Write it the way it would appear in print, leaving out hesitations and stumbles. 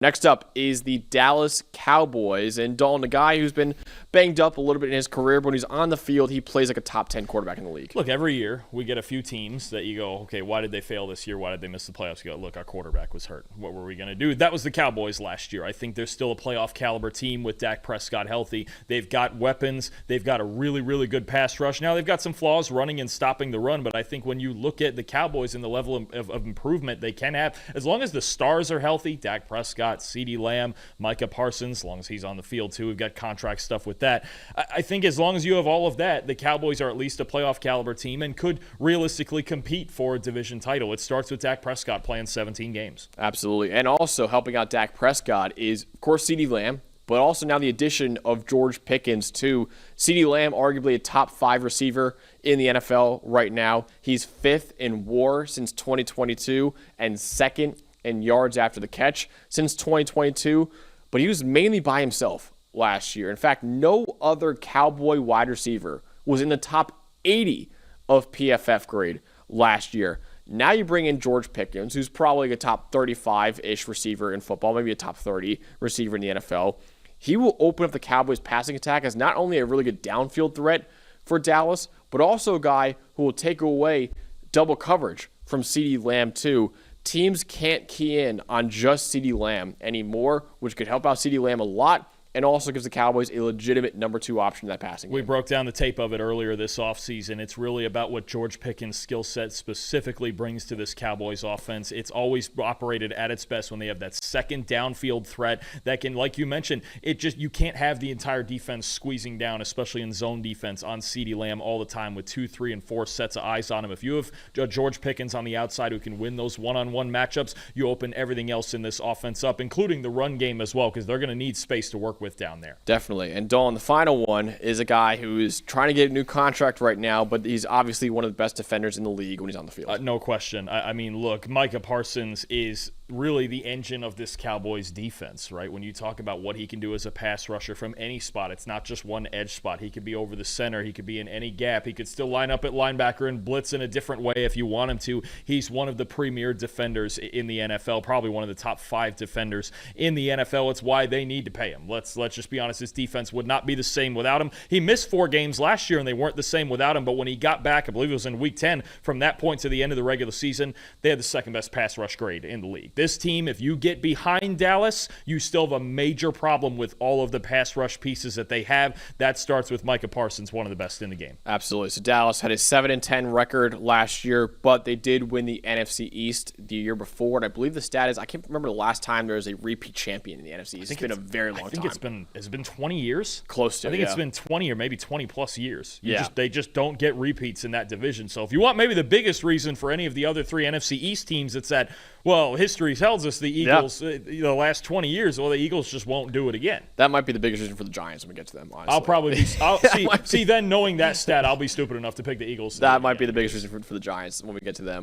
Next up is the Dallas Cowboys, and Dalton, a guy who's been banged up a little bit in his career, but when he's on the field, he plays like a top 10 quarterback in the league. Look, every year we get a few teams that you go, okay, why did they fail this year? Why did they miss the playoffs? You go, look, our quarterback was hurt. What were we going to do? That was the Cowboys last year. I think they're still a playoff caliber team with Dak Prescott healthy. They've got weapons. They've got a really, really good pass rush. Now, they've got some flaws running and stopping the run, but I think when you look at the Cowboys and the level of improvement they can have, as long as the stars are healthy, Dak Prescott, CeeDee Lamb, Micah Parsons, as long as he's on the field too. We've got contract stuff with that. I think as long as you have all of that, the Cowboys are at least a playoff caliber team and could realistically compete for a division title. It starts with Dak Prescott playing 17 games. Absolutely. And also helping out Dak Prescott is, of course, CeeDee Lamb, but also now the addition of George Pickens too. CeeDee Lamb, arguably a top 5 receiver in the NFL right now. He's 5th in WAR since 2022 and 2nd in yards after the catch since 2022, but he was mainly by himself last year. In fact, no other Cowboy wide receiver was in the top 80 of PFF grade last year. Now you bring in George Pickens, who's probably a top 35-ish receiver in football, maybe a top 30 receiver in the NFL. He will open up the Cowboys' passing attack as not only a really good downfield threat for Dallas, but also a guy who will take away double coverage from CeeDee Lamb too. Teams can't key in on just CeeDee Lamb anymore, which could help out CeeDee Lamb a lot and also gives the Cowboys a legitimate number 2 option in that passing game. We broke down the tape of it earlier this offseason. It's really about what George Pickens' skill set specifically brings to this Cowboys offense. It's always operated at its best when they have that second downfield threat that can, like you mentioned, you can't have the entire defense squeezing down, especially in zone defense, on CeeDee Lamb all the time with 2, 3, and 4 sets of eyes on him. If you have George Pickens on the outside who can win those one-on-one matchups, you open everything else in this offense up, including the run game as well, because they're going to need space to work with down there. Definitely. And Dawn, the final one is a guy who is trying to get a new contract right now, but he's obviously one of the best defenders in the league when he's on the field. No question. I mean, look, Micah Parsons is really the engine of this Cowboys defense, right? When you talk about what he can do as a pass rusher from any spot, it's not just one edge spot. He could be over the center. He could be in any gap. He could still line up at linebacker and blitz in a different way if you want him to. He's one of the premier defenders in the NFL, probably one of the top 5 defenders in the NFL. It's why they need to pay him. Let's just be honest, his defense would not be the same without him. He missed 4 games last year, and they weren't the same without him, but when he got back, I believe it was in Week 10, from that point to the end of the regular season, they had the second-best pass rush grade in the league. This team, if you get behind Dallas, you still have a major problem with all of the pass rush pieces that they have. That starts with Micah Parsons, one of the best in the game. Absolutely. So Dallas had a 7-10 record last year, but they did win the NFC East the year before, and I believe the stat is, I can't remember the last time there was a repeat champion in the NFC East. It's been a very long time. I think has it been 20 years? Close to, I think it's been 20 or maybe 20 plus years. They just don't get repeats in that division. So if you want maybe the biggest reason for any of the other 3 NFC East teams, it's that, well, history tells us the Eagles, the last 20 years, well, the Eagles just won't do it again. That might be the biggest reason for the Giants when we get to them, honestly. I'll probably see then knowing that stat, I'll be stupid enough to pick the Eagles. That might be the biggest reason for the Giants when we get to them.